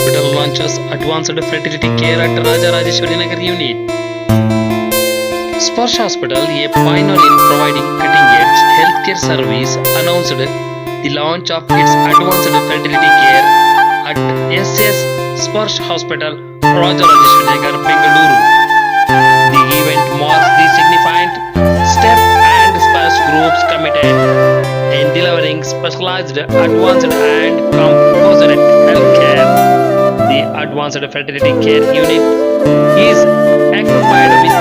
Hospital launches advanced fertility care at Rajarajeshwari Nagar unit. Sparsh Hospital, a pioneer in providing cutting-edge healthcare service, announced the launch of its advanced fertility care at SS Sparsh Hospital, Rajarajeshwari Nagar, Bengaluru. The event marks the significant step and Sparsh groups committed in delivering specialized, advanced and compassionate healthcare. The Advanced Fertility Care Unit is equipped with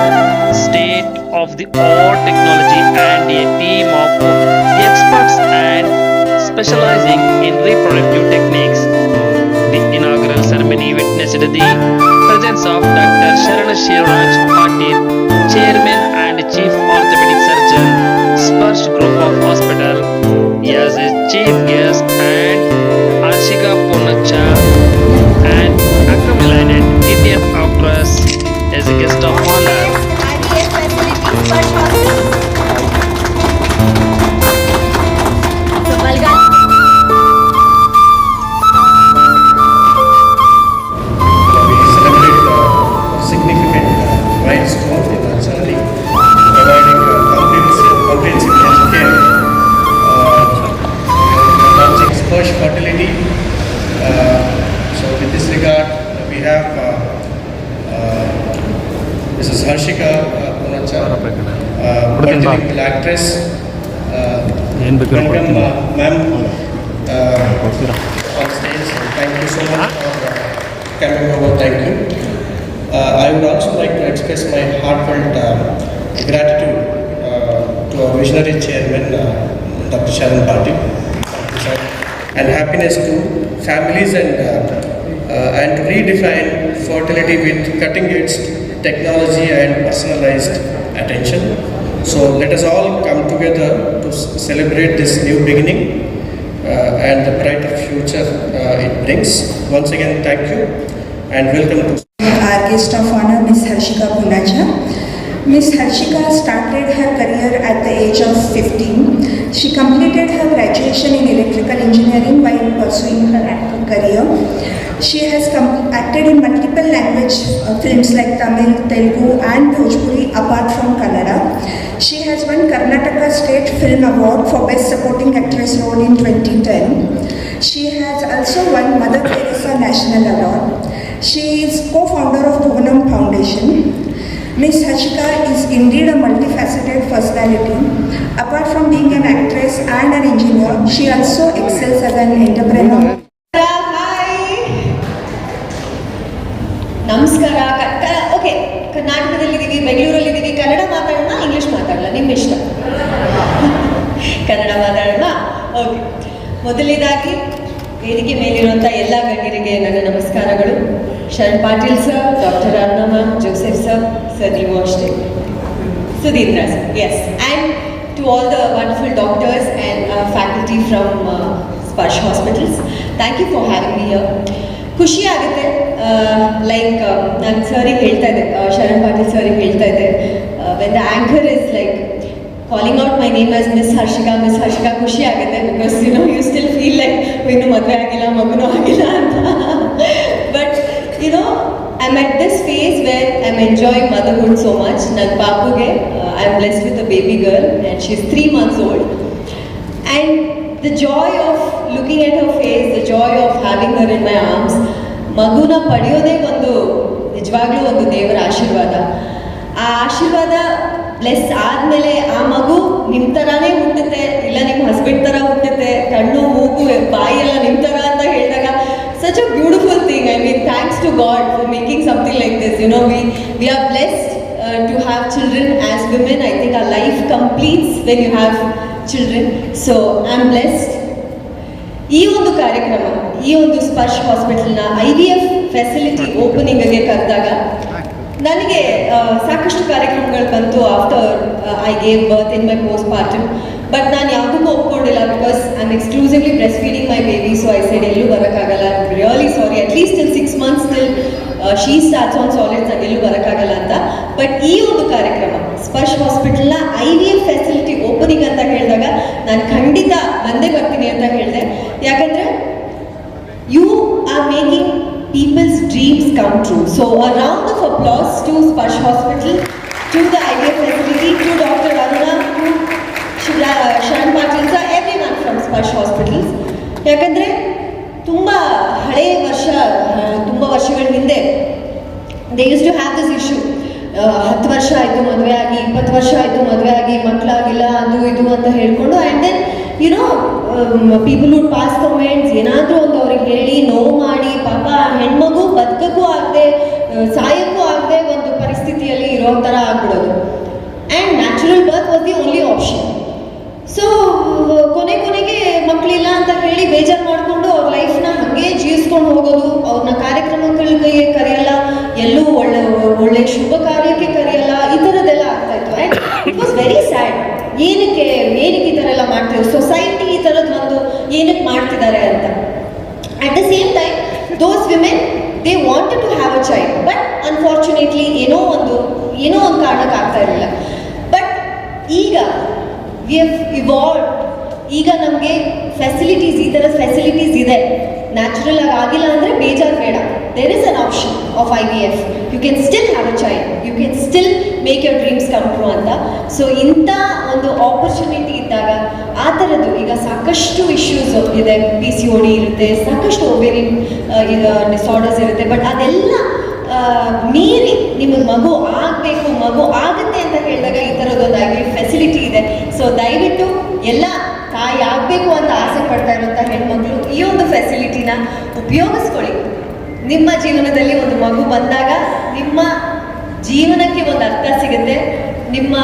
state-of-the-art technology and a team of experts and specializing in reproductive techniques. The inaugural ceremony witnessed the presence of Dr. Sharana Shiraj Patil, Chairman and Chief Orthopedic Surgeon, Sparsh Group of Hospital, as a chief guest, and Arshika Punacha, an accumulated Indian actress, as a guest of honor. IVF facility Sparsh Hospital. So Balgal. We celebrate significant milestone in our journey, providing comprehensive health care, launching Sparsh Fertility. So with this regard, we have Mrs. Harshika Punacha, fertility actress. Welcome, ma'am, on stage. Thank you so much for coming over. Thank you. I would also like to express my heartfelt gratitude to our visionary chairman, Dr. Sharan Patil, and happiness to families and to redefine fertility with cutting-edge technology and personalized attention. So let us all come together to celebrate this new beginning and the brighter future it brings. Once again, thank you and welcome to our guest of honor, Ms. Harshika Punacha. Ms. Harshika started her career at the age of 15. She completed her graduation in electrical engineering while pursuing her acting career. She has acted in multiple language films like Tamil, Telugu and Bhojpuri apart from Kannada. She has won Karnataka State Film Award for Best Supporting Actress role in 2010. She has also won Mother Teresa National Award. She is co-founder of Bhuvanam Foundation. Ms. Harshika is indeed a multifaceted personality. Apart from being an actress and an engineer, she also excels as an entrepreneur. ನಮಸ್ಕಾರ. Okay, ಕರ್ನಾಟಕದಲ್ಲಿದ್ದೀವಿ, ಬೆಂಗಳೂರಲ್ಲಿದ್ದೀವಿ. Kannada ಮಾತಾಡೋಣ, English ಮಾತಾಡೋಣ, ನಿಮ್ಮ ಇಷ್ಟ. ಕನ್ನಡ ಮಾತಾಡೋಣ. Okay, ಮೊದಲನೇದಾಗಿ ವೇದಿಕೆ ಮೇಲಿರುವಂಥ ಎಲ್ಲ ಗಣ್ಯರಿಗೆ ನನ್ನ ನಮಸ್ಕಾರಗಳು. Sharan Patil sir, doctor Aruna ma'am, Joseph sir, sir ನೀವು ಅಷ್ಟೇ, Sudheendra sir, yes, and to all the wonderful doctors and faculty from Sparsh hospitals, thank you for having me here. ಖುಷಿ ಆಗುತ್ತೆ. ಲೈಕ್ ನಾನು ಸರಿಗೆ ಹೇಳ್ತಾ ಇದ್ದೆ, ಶರಣ್ ಪಾಟೀಲ್ ಸರಿಗೆ ಹೇಳ್ತಾ ಇದ್ದೆ, when the anchor is like calling out my name as miss Harshika, ಖುಷಿ ಆಗುತ್ತೆ. Because you still feel like ಇನ್ನೂ ಮದುವೆ ಆಗಿಲ್ಲ, ಮಗುನೂ ಆಗಿಲ್ಲ ಅಂತ. But I'm at this phase where I'm enjoying motherhood so much. ನನ್ನ ಪಾಪುಗೆ I'm blessed with a baby girl and she's 3 months old. And the joy of looking at her face, the joy of having her in my arms, ಮಗುನ ಪಡೆಯೋದೇ ನಿಜವಾಗ್ಲೂ ಒಂದು ದೇವರ ಆಶೀರ್ವಾದ. ಆ ಆಶೀರ್ವಾದ bless ಆದಮೇಲೆ ಆ ಮಗು ನಿಮ್ಮ ಥರನೇ ಹುಟ್ಟುತ್ತೆ, ಇಲ್ಲ ನಿಮ್ಮ ಹಸ್ಬೆಂಡ್ ಥರ ಹುಟ್ಟುತ್ತೆ, ಕಣ್ಣು ಮೂಗು ಬಾಯಿ ಎಲ್ಲ ನಿಮ್ಮ ಥರ ಅಂತ ಹೇಳಿದಾಗ such a beautiful thing. I mean, thanks to God for making something like this. We are blessed to have children as women. I think our life completes when you have children. So I'm blessed. ಈ ಒಂದು ಕಾರ್ಯಕ್ರಮ, ಈ ಒಂದು ಸ್ಪರ್ಶ್ ಹಾಸ್ಪಿಟಲ್ನ IVF facility ಓಪನಿಂಗ್ಗೆ ಕರೆದಾಗ ನನಗೆ ಸಾಕಷ್ಟು ಕಾರ್ಯಕ್ರಮಗಳು ಬಂತು. After I gave birth in my postpartum, but ನಾನು ಯಾವುದಕ್ಕೂ ಒಪ್ಕೊಂಡಿಲ್ಲ. Because I am exclusively breastfeeding my baby. So I said ಎಲ್ಲೂ ಬರೋಕ್ಕಾಗಲ್ಲ, really sorry, at least till 6 months till she starts on solids, ನಾನು ಎಲ್ಲೂ ಬರೋಕ್ಕಾಗಲ್ಲ ಅಂತ. ಬಟ್ ಈ ಒಂದು ಕಾರ್ಯಕ್ರಮ ಸ್ಪರ್ಶ್ ಹಾಸ್ಪಿಟಲ್ನ IVF ಫೆಸಿಲಿಟಿ ಓಪನಿಂಗ್ ಅಂತ ಹೇಳಿದಾಗ ನಾನು ಖಂಡಿತ ಬಂದೇ ಬರ್ತೀನಿ ಅಂತ ಹೇಳಿದೆ. ಯಾಕಂದರೆ you are making people's dreams come true. So a round of applause to Sparsh Hospital, to the IVF facility, to Dr. Aruna, to Sharan Patil sir, everyone from Sparsh Hospitals. ಯಾಕಂದರೆ ತುಂಬ ಹಳೆಯ ತುಂಬ ವರ್ಷಗಳ ಹಿಂದೆ they used to have this issue. 10 ವರ್ಷ ಆಯಿತು ಮದುವೆ ಆಗಿ, 20 ವರ್ಷ ಆಯಿತು ಮದುವೆ ಆಗಿ, ಮಕ್ಕಳಾಗಿಲ್ಲ, ಅದು ಇದು ಅಂತ ಹೇಳ್ಕೊಂಡು, and then people would pass comments, ಏನಾದರೂ ಒಂದು ಅವ್ರಿಗೆ ಹೇಳಿ ನೋವು ಮಾಡಿ, ಪಾಪ ಹೆಣ್ಮಗು ಬದುಕಕ್ಕೂ ಆಗದೆ ಸಾಯಕ್ಕೂ ಆಗದೆ ಒಂದು ಪರಿಸ್ಥಿತಿಯಲ್ಲಿ ಇರೋ ಥರ ಆಗ್ಬಿಡೋದು. And natural birth was the only option. So ಕೊನೆಗೆ ಮಕ್ಕಳಿಲ್ಲ ಅಂತ ಹೇಳಿ ಬೇಜಾರು ಮಾಡಿಕೊಂಡು ಅವ್ರ ಲೈಫ್ನ ಹಾಗೆ ಜೀವಿಸ್ಕೊಂಡು ಹೋಗೋದು, ಅವ್ರನ್ನ ಕಾರ್ಯಕ್ರಮಗಳಿಗೆ ಕರೆಯಲ್ಲ, ಎಲ್ಲೂ ಒಳ್ಳೆ ಶುಭ ಕಾರ್ಯಕ್ಕೆ ಕರೆಯಲ್ಲ, ಈ ಥರದ್ದೆಲ್ಲ ಆಗ್ತಾಯಿತ್ತು. And it was very sad. ಏನಕ್ಕೆ ಈ ಥರ ಎಲ್ಲ ಮಾಡ್ತಿದ್ರು, ಸೊಸೈಟಿ ಈ ಥರದ್ದು ಒಂದು ಏನಕ್ಕೆ ಮಾಡ್ತಿದ್ದಾರೆ ಅಂತ. At the same time those women they wanted to have a child, but unfortunately ಏನೋ ಒಂದು ಕಾರಣಕ್ಕೆ ಆಗ್ತಾ ಇರಲಿಲ್ಲ. ಬಟ್ ಈಗ ವಿ ಹ್ಯಾವ್ ಇವಾಲ್ವ್ಡ್. ಈಗ ನಮಗೆ ಫೆಸಿಲಿಟೀಸ್, ಈ ಥರದ ಫೆಸಿಲಿಟೀಸ್ ಇದೆ. ನ್ಯಾಚುರಲ್ ಆಗಿ ಆಗಿಲ್ಲ ಅಂದರೆ ಬೇಜಾರು ಬೇಡ. There is an option of IVF. You can still have a child, you can still make your dreams come true ಅಂತ. ಸೊ ಇಂಥ ಒಂದು ಆಪರ್ಚುನಿಟಿ ಇದ್ದಾಗ ಆ ಥರದ್ದು ಈಗ ಸಾಕಷ್ಟು ಇಶ್ಯೂಸ್ ಇದೆ. PCOD ಇರುತ್ತೆ, ಸಾಕಷ್ಟು ಓವೇರಿಯನ್ ಡಿಸಾರ್ಡರ್ಸ್ ಇರುತ್ತೆ. ಬಟ್ ಅದೆಲ್ಲ ಮೀರಿ ನಿಮಗೆ ಮಗು ಆಗಬೇಕು, ಮಗು ಆಗುತ್ತೆ ಅಂತ ಹೇಳಿದಾಗ ಈ ಥರದ್ದೊಂದು IVF ಫೆಸಿಲಿಟಿ ಇದೆ. ಸೊ ದಯವಿಟ್ಟು ಎಲ್ಲ ತಾಯಿ ಆಗಬೇಕು ಅಂತ ಆಸೆ ಪಡ್ತಾ ಇರುವಂಥ ಹೆಣ್ಮಕ್ಳು ಈ ಒಂದು ಫೆಸಿಲಿಟಿನ ಉಪಯೋಗಿಸ್ಕೊಳ್ಳಿ. ನಿಮ್ಮ ಜೀವನದಲ್ಲಿ ಒಂದು ಮಗು ಬಂದಾಗ ನಿಮ್ಮ ಜೀವನಕ್ಕೆ ಒಂದು ಅರ್ಥ ಸಿಗುತ್ತೆ. ನಿಮ್ಮ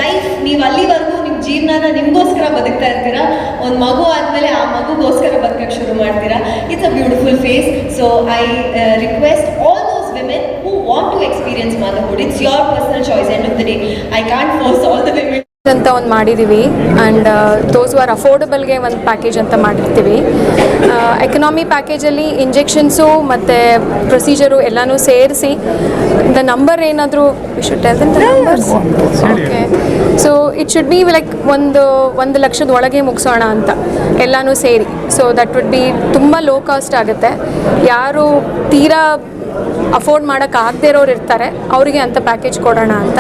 ಲೈಫ್, ನೀವು ಅಲ್ಲಿವರೆಗೂ ನಿಮ್ಮ ಜೀವನನ ನಿಮಗೋಸ್ಕರ ಬದುಕ್ತಾ ಇರ್ತೀರಾ. ಒಂದು ಮಗು ಆದಮೇಲೆ ಆ ಮಗುಗೋಸ್ಕರ ಬದುಕಕ್ಕೆ ಶುರು ಮಾಡ್ತೀರಾ. It's a beautiful phase. So I request all those women who want to experience motherhood. It's your personal choice. End of the day I can't force all the women ಅಂತ ಒಂದು ಮಾಡಿದ್ದೀವಿ. ಆ್ಯಂಡ್ ದೋಸ್ ಆರ್ ಅಫೋರ್ಡಬಲ್ಗೆ ಒಂದು package ಅಂತ ಮಾಡಿರ್ತೀವಿ. Economy ಪ್ಯಾಕೇಜಲ್ಲಿ injections ಮತ್ತು procedure ಎಲ್ಲನೂ ಸೇರಿಸಿ the number ಏನಾದರೂ okay. So it should be like ಒಂದು ಲಕ್ಷದ ಒಳಗೆ ಮುಗಿಸೋಣ ಅಂತ ಎಲ್ಲನೂ ಸೇರಿ. ಸೊ ದಟ್ ವುಡ್ ಬಿ ತುಂಬ ಲೋ ಕಾಸ್ಟ್ ಆಗುತ್ತೆ. ಯಾರು ತೀರಾ ಅಫೋರ್ಡ್ ಮಾಡೋಕ್ಕಾಗದೇ ಇರೋರು ಇರ್ತಾರೆ, ಅವರಿಗೆ ಅಂಥ ಪ್ಯಾಕೇಜ್ ಕೊಡೋಣ ಅಂತ.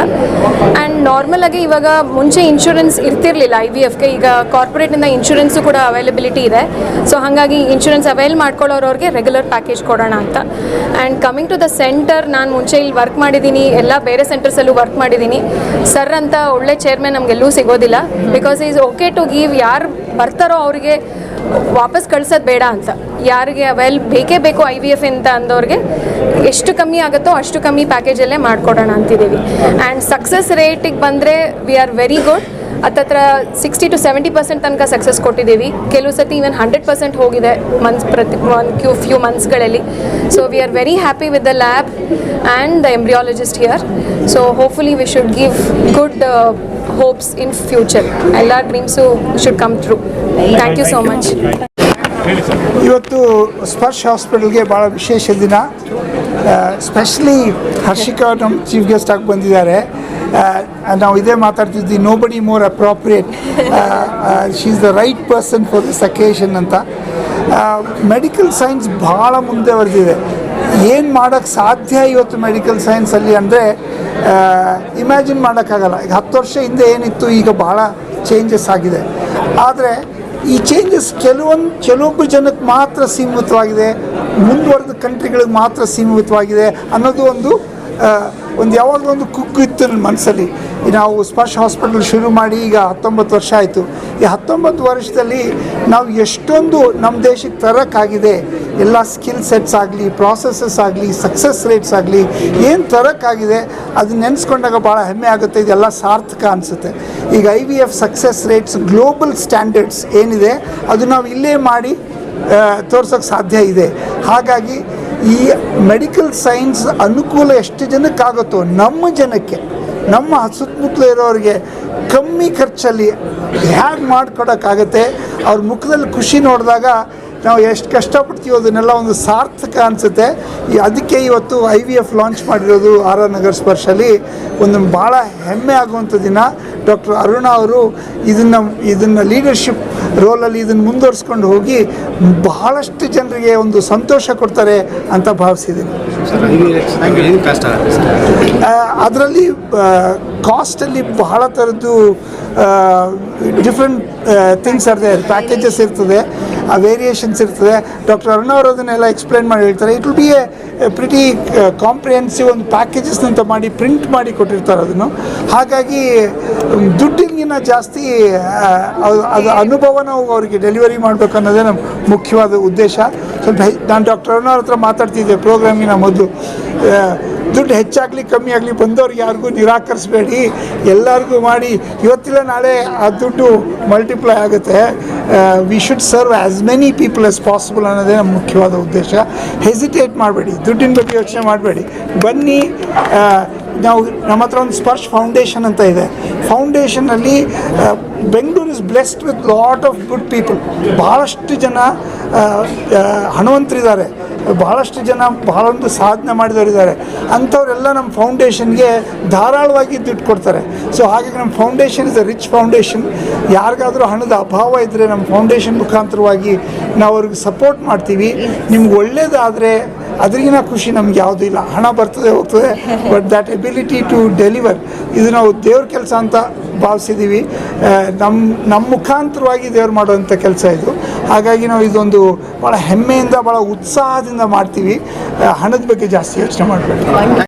ಆ್ಯಂಡ್ ನಾರ್ಮಲಾಗಿ ಇವಾಗ ಮುಂಚೆ ಇನ್ಶೂರೆನ್ಸ್ ಇರ್ತಿರಲಿಲ್ಲ IVFಗೆ. ಈಗ ಕಾರ್ಪೊರೇಟಿಂದ ಇನ್ಶೂರೆನ್ಸು ಕೂಡ ಅವೈಲಬಿಲಿಟಿ ಇದೆ. ಸೊ ಹಾಗಾಗಿ ಇನ್ಶೂರೆನ್ಸ್ ಅವೈಲ್ ಮಾಡ್ಕೊಳ್ಳೋರವ್ರಿಗೆ ರೆಗ್ಯುಲರ್ ಪ್ಯಾಕೇಜ್ ಕೊಡೋಣ ಅಂತ. And coming to the centre, ನಾನು ಮುಂಚೆ ಇಲ್ಲಿ ವರ್ಕ್ ಮಾಡಿದ್ದೀನಿ, ಎಲ್ಲ ಬೇರೆ ಸೆಂಟರ್ಸಲ್ಲೂ ವರ್ಕ್ ಮಾಡಿದ್ದೀನಿ. ಸರ್ ಅಂತ ಒಳ್ಳೆ ಚೇರ್ಮನ್ ನಮಗೆಲ್ಲೂ ಸಿಗೋದಿಲ್ಲ. Because is okay to give, ಯಾರು ಬರ್ತಾರೋ ಅವರಿಗೆ ವಾಪಸ್ ಕಳ್ಸೋದು ಬೇಡ ಅಂತ. ಯಾರಿಗೆ ಬೇಕೇ ಬೇಕು IVF ಅಂತ ಅಂದವ್ರಿಗೆ ಎಷ್ಟು ಕಮ್ಮಿ ಆಗುತ್ತೋ ಅಷ್ಟು ಕಮ್ಮಿ ಪ್ಯಾಕೇಜಲ್ಲೇ ಮಾಡಿಕೊಡೋಣ ಅಂತಿದ್ದೀವಿ. ಆ್ಯಂಡ್ ಸಕ್ಸಸ್ ರೇಟಿಗೆ ಬಂದರೆ ವಿ ಆರ್ ವೆರಿ ಗುಡ್. ಹತ್ತತ್ರ 60 to 70% ತನಕ ಸಕ್ಸಸ್ ಕೊಟ್ಟಿದ್ದೀವಿ. ಕೆಲವು ಸತಿ ಈವನ್ 100% ಹೋಗಿದೆ ಫ್ಯೂ ಮಂತ್ಸ್ಗಳಲ್ಲಿ. So we are very happy with the lab and the embryologist here. So hopefully we should give good hopes in future. ಎಲ್ಲ dreams should come true. Thank you so much. ಇವತ್ತು ಸ್ಪರ್ಶ್ ಹಾಸ್ಪಿಟಲ್ಗೆ ಭಾಳ ವಿಶೇಷ ದಿನ. Specially Harshika ನಮ್ಮ chief guest ಆಗಿ ಬಂದಿದ್ದಾರೆ. ನಾವು ಇದೇ ಮಾತಾಡ್ತಿದ್ವಿ, nobody more appropriate, she is the right person for this occasion ಅಂತ. ಮೆಡಿಕಲ್ ಸೈನ್ಸ್ ಭಾಳ ಮುಂದುವರೆದಿದೆ. ಏನು ಮಾಡೋಕ್ಕೆ ಸಾಧ್ಯ ಇವತ್ತು ಮೆಡಿಕಲ್ ಸೈನ್ಸಲ್ಲಿ ಅಂದರೆ ಇಮ್ಯಾಜಿನ್ ಮಾಡೋಕ್ಕಾಗಲ್ಲ. ಈಗ 10 ವರ್ಷ ಹಿಂದೆ ಏನಿತ್ತು, ಈಗ ಭಾಳ ಚೇಂಜಸ್ ಆಗಿದೆ. ಆದರೆ ಈ ಚೇಂಜಸ್ ಕೆಲವೊಬ್ಬರು ಜನಕ್ಕೆ ಮಾತ್ರ ಸೀಮಿತವಾಗಿದೆ, ಮುಂದುವರೆದ ಕಂಟ್ರಿಗಳಿಗೆ ಮಾತ್ರ ಸೀಮಿತವಾಗಿದೆ ಅನ್ನೋದು ಒಂದು ಯಾವಾಗಲೂ ಒಂದು ಕುಗ್ಗು ಇತ್ತು ನನ್ನ ಮನಸ್ಸಲ್ಲಿ. ನಾವು ಸ್ಪರ್ಶ್ ಹಾಸ್ಪಿಟಲ್ ಶುರು ಮಾಡಿ ಈಗ 19 ವರ್ಷ ಆಯಿತು. ಈ 19 ವರ್ಷದಲ್ಲಿ ನಾವು ಎಷ್ಟೊಂದು ನಮ್ಮ ದೇಶಕ್ಕೆ ತರೋಕ್ಕಾಗಿದೆ. ಎಲ್ಲ ಸ್ಕಿಲ್ ಸೆಟ್ಸ್ ಆಗಲಿ, ಪ್ರಾಸೆಸಸ್ ಆಗಲಿ, ಸಕ್ಸಸ್ ರೇಟ್ಸ್ ಆಗಲಿ, ಏನು ತರೋಕ್ಕಾಗಿದೆ ಅದನ್ನ ನೆನೆಸ್ಕೊಂಡಾಗ ಭಾಳ ಹೆಮ್ಮೆ ಆಗುತ್ತೆ. ಇದೆಲ್ಲ ಸಾರ್ಥಕ ಅನಿಸುತ್ತೆ. ಈಗ IVF success rates global standards ಏನಿದೆ ಅದು ನಾವು ಇಲ್ಲೇ ಮಾಡಿ ತೋರ್ಸೋಕ್ಕೆ ಸಾಧ್ಯ ಇದೆ. ಹಾಗಾಗಿ ಈ ಮೆಡಿಕಲ್ ಸೈನ್ಸ್ ಅನುಕೂಲ ಎಷ್ಟು ಜನಕ್ಕಾಗುತ್ತೋ ನಮ್ಮ ಜನಕ್ಕೆ, ನಮ್ಮ ಸುತ್ತಮುತ್ತಲು ಇರೋರಿಗೆ ಕಮ್ಮಿ ಖರ್ಚಲ್ಲಿ ಹೇಗೆ ಮಾಡಿಕೊಡೋಕ್ಕಾಗತ್ತೆ, ಅವ್ರ ಮುಖದಲ್ಲಿ ಖುಷಿ ನೋಡಿದಾಗ ನಾವು ಎಷ್ಟು ಕಷ್ಟಪಡ್ತೀವೋ ಅದನ್ನೆಲ್ಲ ಒಂದು ಸಾರ್ಥಕ ಅನಿಸುತ್ತೆ. ಅದಕ್ಕೆ ಇವತ್ತು IVF ಲಾಂಚ್ ಮಾಡಿರೋದು RR ನಗರ್ ಸ್ಪರ್ಶಲ್ಲಿ ಒಂದು ಭಾಳ ಹೆಮ್ಮೆ ಆಗುವಂಥ ದಿನ. ಡಾಕ್ಟರ್ ಅರುಣ ಅವರು ಇದನ್ನು ಲೀಡರ್ಶಿಪ್ ರೋಲಲ್ಲಿ ಇದನ್ನು ಮುಂದುವರಿಸ್ಕೊಂಡು ಹೋಗಿ ಬಹಳಷ್ಟು ಜನರಿಗೆ ಒಂದು ಸಂತೋಷ ಕೊಡ್ತಾರೆ ಅಂತ ಭಾವಿಸಿದ್ದೀನಿ. ಅದರಲ್ಲಿ ಕಾಸ್ಟಲ್ಲಿ ಬಹಳ ಥರದ್ದು ಡಿಫ್ರೆಂಟ್ ಥಿಂಗ್ಸ್ ಇರ್ತದೆ, ಪ್ಯಾಕೇಜಸ್ ಇರ್ತದೆ, ವೇರಿಯೇಷನ್ಸ್ ಇರ್ತದೆ. ಡಾಕ್ಟರ್ ಅರುಣ ಅವರು ಅದನ್ನೆಲ್ಲ ಎಕ್ಸ್ಪ್ಲೈನ್ ಮಾಡಿ ಹೇಳ್ತಾರೆ. It will be A pretty comprehensive ಒಂದು ಪ್ಯಾಕೇಜಸ್ನಂತ ಮಾಡಿ ಪ್ರಿಂಟ್ ಮಾಡಿ ಕೊಟ್ಟಿರ್ತಾರೆ ಅದನ್ನು. ಹಾಗಾಗಿ ದುಡ್ಡಿಗಿನ ಜಾಸ್ತಿ ಅದು ಅನುಭವ ನಾವು ಅವರಿಗೆ ಡೆಲಿವರಿ ಮಾಡಬೇಕು ಅನ್ನೋದೇ ನಮ್ಮ ಮುಖ್ಯವಾದ ಉದ್ದೇಶ. ಸ್ವಲ್ಪ ನಾನು ಡಾಕ್ಟರ್ ಅರುಣ ಅವ್ರ ಹತ್ರ ಮಾತಾಡ್ತಿದ್ದೆ ಪ್ರೋಗ್ರಾಮಿನ ಮೊದಲು, ದುಡ್ಡು ಹೆಚ್ಚಾಗಲಿ ಕಮ್ಮಿ ಆಗಲಿ ಬಂದವ್ರಿಗೆ ಯಾರಿಗೂ ನಿರಾಕರಿಸಬೇಡಿ, ಎಲ್ಲರಿಗೂ ಮಾಡಿ, ಇವತ್ತಿಲ್ಲ ನಾಳೆ ಆ ದುಡ್ಡು ಮಲ್ಟಿಪ್ಲೈ ಆಗುತ್ತೆ. We should serve as many people as possible ಅನ್ನೋದೇ ನಮ್ಮ ಮುಖ್ಯವಾದ ಉದ್ದೇಶ. ಹೆಸಿಟೇಟ್ ಮಾಡಬೇಡಿ, ದುಡ್ಡಿನ ಬಗ್ಗೆ ಯೋಚನೆ ಮಾಡಬೇಡಿ, ಬನ್ನಿ. ನಾವು ನಮ್ಮ ಹತ್ರ ಒಂದು ಸ್ಪರ್ಶ್ ಫೌಂಡೇಶನ್ ಅಂತ ಇದೆ. ಫೌಂಡೇಶನಲ್ಲಿ Bengaluru is blessed with lot of good people. ಭಾಳಷ್ಟು ಜನ ಹಣವಂತರಿದ್ದಾರೆ, ಬಹಳಷ್ಟು ಜನ ಬಹಳೊಂದು ಸಾಧನೆ ಮಾಡಿದವರಿದ್ದಾರೆ. ಅಂಥವರೆಲ್ಲ ನಮ್ಮ ಫೌಂಡೇಶನ್ಗೆ ಧಾರಾಳವಾಗಿ ದುಡ್ಡು ಕೊಡ್ತಾರೆ. ಸೊ ಹಾಗಾಗಿ ನಮ್ಮ foundation is a rich foundation. ಯಾರಿಗಾದರೂ ಹಣದ ಅಭಾವ ಇದ್ದರೆ ನಮ್ಮ ಫೌಂಡೇಶನ್ ಮುಖಾಂತರವಾಗಿ ನಾವು ಅವ್ರಿಗೆ ಸಪೋರ್ಟ್ ಮಾಡ್ತೀವಿ. ನಿಮ್ಗೆ ಒಳ್ಳೇದಾದರೆ ಅದರಿಗಿನ ಖುಷಿ ನಮ್ಗೆ ಯಾವುದೂ ಇಲ್ಲ. ಹಣ ಬರ್ತದೆ ಹೋಗ್ತದೆ, but that ability to deliver, ಇದು ನಾವು ದೇವ್ರ ಕೆಲಸ ಅಂತ ಭಾವಿಸಿದ್ದೀವಿ. ನಮ್ಮ ಮುಖಾಂತರವಾಗಿ ದೇವ್ರು ಮಾಡುವಂಥ ಕೆಲಸ ಇದು. ಹಾಗಾಗಿ ನಾವು ಇದೊಂದು ಭಾಳ ಹೆಮ್ಮೆಯಿಂದ ಭಾಳ ಉತ್ಸಾಹದಿಂದ ಮಾಡ್ತೀವಿ. ಹಣದ ಬಗ್ಗೆ ಜಾಸ್ತಿ ಯೋಚನೆ ಮಾಡಬೇಡಿ.